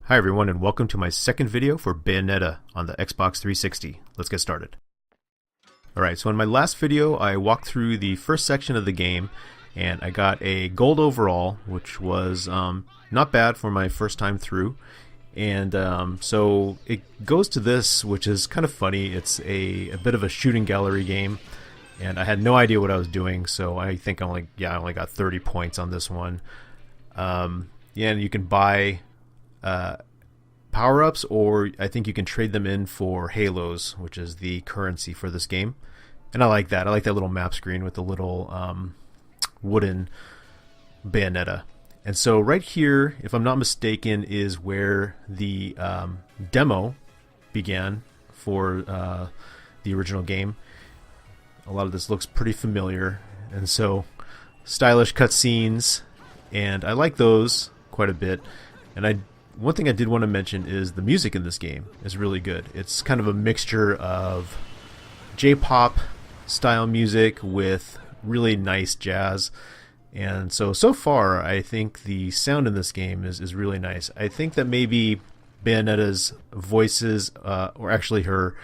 Hi everyone, and welcome to my second video for Bayonetta on the Xbox 360. Let's get started. Alright, so in my last video I walked through the first section of the game and I got a gold overall, which was not bad for my first time through. And so it goes to this, which is kind of funny. It's a bit of a shooting gallery game, and I had no idea what I was doing, so I think I only got 30 points on this one. And you can buy power-ups, or I think you can trade them in for halos, which is the currency for this game. And I like that. I like that little map screen with the little wooden Bayonetta. And so right here, if I'm not mistaken, is where the demo began for the original game. A lot of this looks pretty familiar, and so stylish cutscenes, and I like those quite a bit. And one thing I did want to mention is the music in this game is really good. It's kind of a mixture of J-pop style music with really nice jazz. And so far, I think the sound in this game is really nice. I think that maybe Bayonetta's voices, or actually the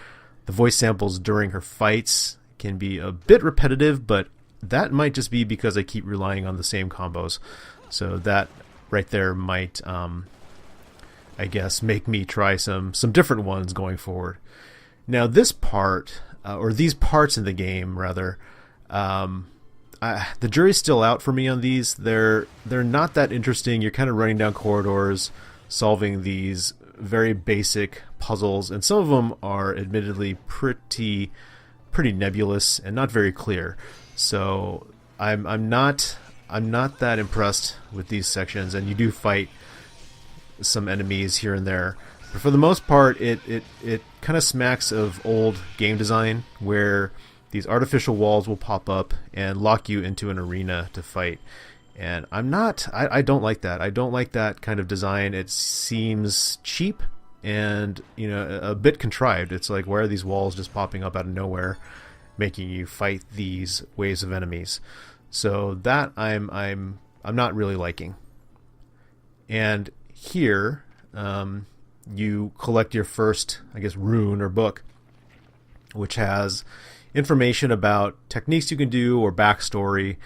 voice samples during her fights, can be a bit repetitive, but that might just be because I keep relying on the same combos. So that right there might, I guess, make me try some different ones going forward. Now this part, or these parts in the game rather, the jury's still out for me on these. They're not that interesting. You're kind of running down corridors, solving these very basic puzzles, and some of them are admittedly pretty nebulous and not very clear. So I'm not that impressed with these sections, and you do fight some enemies here and there. But for the most part, it kind of smacks of old game design, where these artificial walls will pop up and lock you into an arena to fight. And I don't like that. I don't like that kind of design. It seems cheap and, a bit contrived. It's like, why are these walls just popping up out of nowhere, making you fight these waves of enemies? So that I'm not really liking. And here, you collect your first, I guess, rune or book, which has information about techniques you can do or backstory,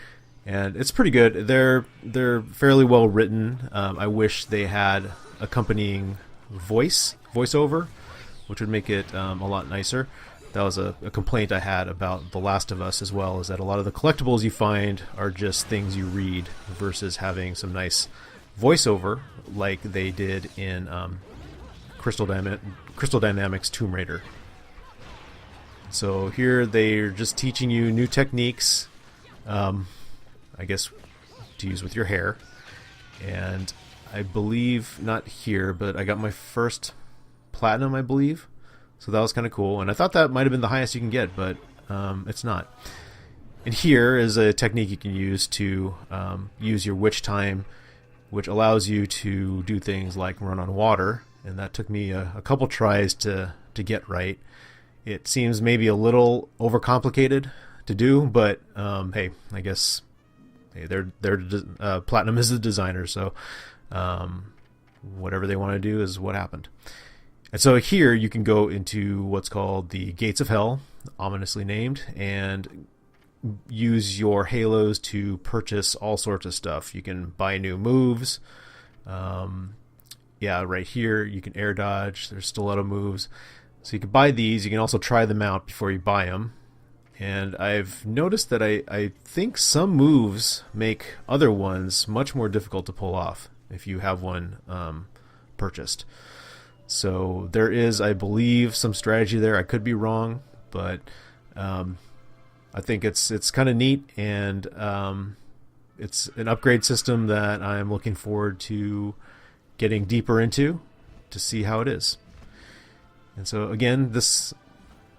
and it's pretty good. They're fairly well written. I wish they had accompanying voiceover, which would make it a lot nicer. That was a complaint I had about The Last of Us as well, is that a lot of the collectibles you find are just things you read versus having some nice voiceover like they did in Crystal Dynamics Tomb Raider. So here they're just teaching you new techniques, I guess, to use with your hair. And I believe, not here, but I got my first platinum, I believe. So that was kind of cool. And I thought that might have been the highest you can get, but it's not. And here is a technique you can use to use your witch time, which allows you to do things like run on water. And that took me a couple tries to get right. It seems maybe a little overcomplicated to do, but hey, I guess they're Platinum is the designer, so whatever they want to do is what happened. And so here you can go into what's called the Gates of Hell, ominously named, and use your halos to purchase all sorts of stuff. You can buy new moves. Right here you can air dodge. There's still a lot of moves. So you can buy these. You can also try them out before you buy them. And I've noticed that I think some moves make other ones much more difficult to pull off if you have one purchased. So there is, I believe, some strategy there. I could be wrong, but I think it's kind of neat, and it's an upgrade system that I'm looking forward to getting deeper into to see how it is. And so again, this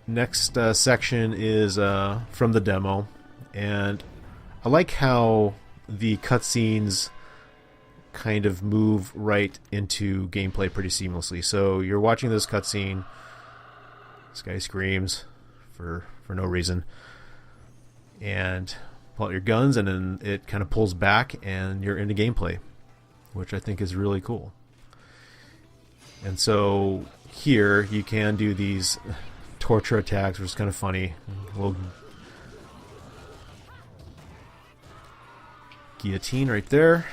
next section is from the demo, and I like how the cutscenes kind of move right into gameplay pretty seamlessly. So you're watching this cutscene, this guy screams for no reason, and pull out your guns, and then it kind of pulls back and you're into gameplay, which I think is really cool. And so here you can do these torture attacks, which is kind of funny. A little guillotine right there.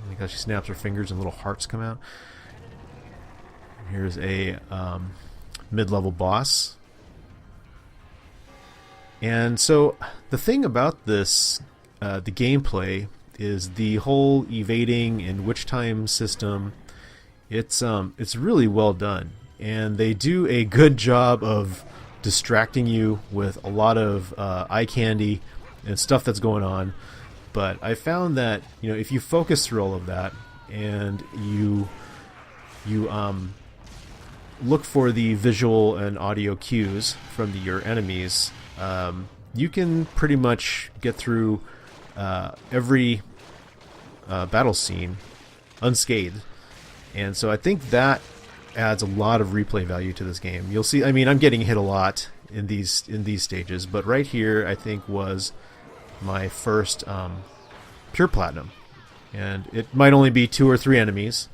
Because she snaps her fingers and little hearts come out. Here's a mid-level boss. And so the thing about this, the gameplay, is the whole evading and witch time system. It's really well done, and they do a good job of distracting you with a lot of eye candy and stuff that's going on. But I found that, you know, if you focus through all of that and you look for the visual and audio cues from your enemies, you can pretty much get through every battle scene unscathed. And so I think that adds a lot of replay value to this game. You'll see, I mean, I'm getting hit a lot in these stages, but right here I think was my first pure platinum. And it might only be 2 or 3 enemies,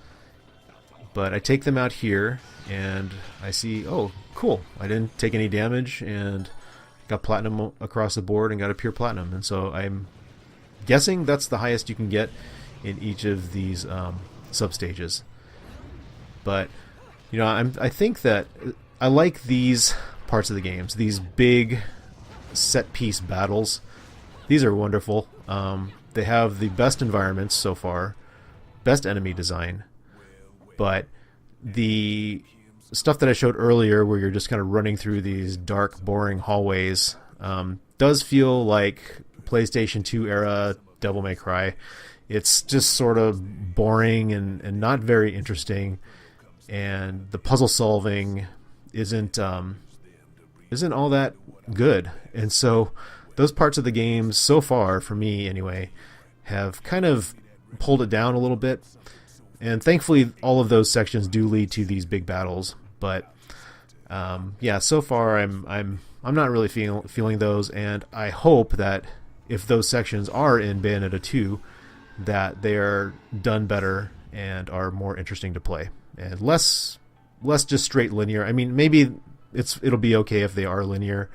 but I take them out here and I see, oh, cool, I didn't take any damage and got platinum across the board and got a pure platinum. And so I'm guessing that's the highest you can get in each of these substages. But, you know, I think that I like these parts of the games, these big set-piece battles. These are wonderful. They have the best environments so far, best enemy design, but the stuff that I showed earlier where you're just kind of running through these dark, boring hallways does feel like PlayStation 2 era Devil May Cry. It's just sort of boring and not very interesting, and the puzzle solving isn't all that good. And so those parts of the game so far, for me anyway, have kind of pulled it down a little bit. And thankfully all of those sections do lead to these big battles, but yeah, so far I'm not really feeling those, and I hope that if those sections are in Bayonetta 2, that they are done better and are more interesting to play and less just straight linear. I mean, maybe it'll be okay if they are linear,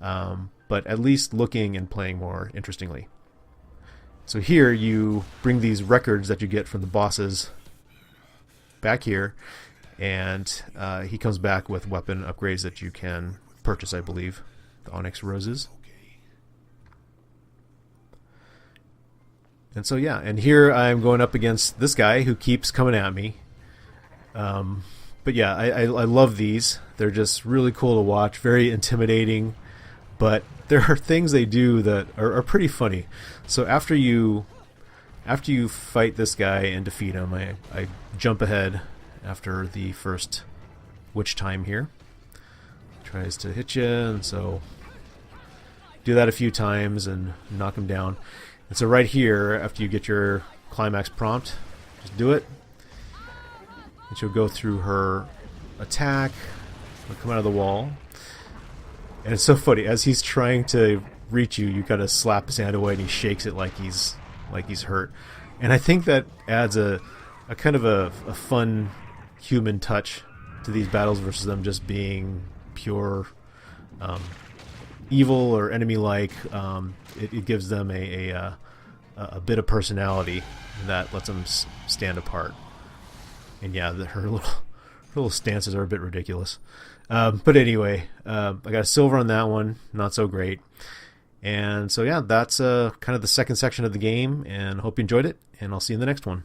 but at least looking and playing more interestingly. So here you bring these records that you get from the bosses back here, and he comes back with weapon upgrades that you can purchase, I believe, the Onyx Roses. And so yeah, and here I'm going up against this guy who keeps coming at me. But yeah, I love these. They're just really cool to watch, very intimidating, but there are things they do that are pretty funny. So after you fight this guy and defeat him, I jump ahead after the first witch time here. Tries to hit you, and so do that a few times and knock him down. And so right here, after you get your climax prompt, just do it. And she'll go through her attack, will come out of the wall. And it's so funny, as he's trying to reach you, you gotta slap his hand away and he shakes it like he's hurt. And I think that adds a kind of a fun human touch to these battles versus them just being pure evil or enemy-like. It gives them a bit of personality that lets them stand apart. And yeah, her little stances are a bit ridiculous. But anyway, I got a silver on that one, not so great. And so yeah, that's kind of the second section of the game, and hope you enjoyed it, and I'll see you in the next one.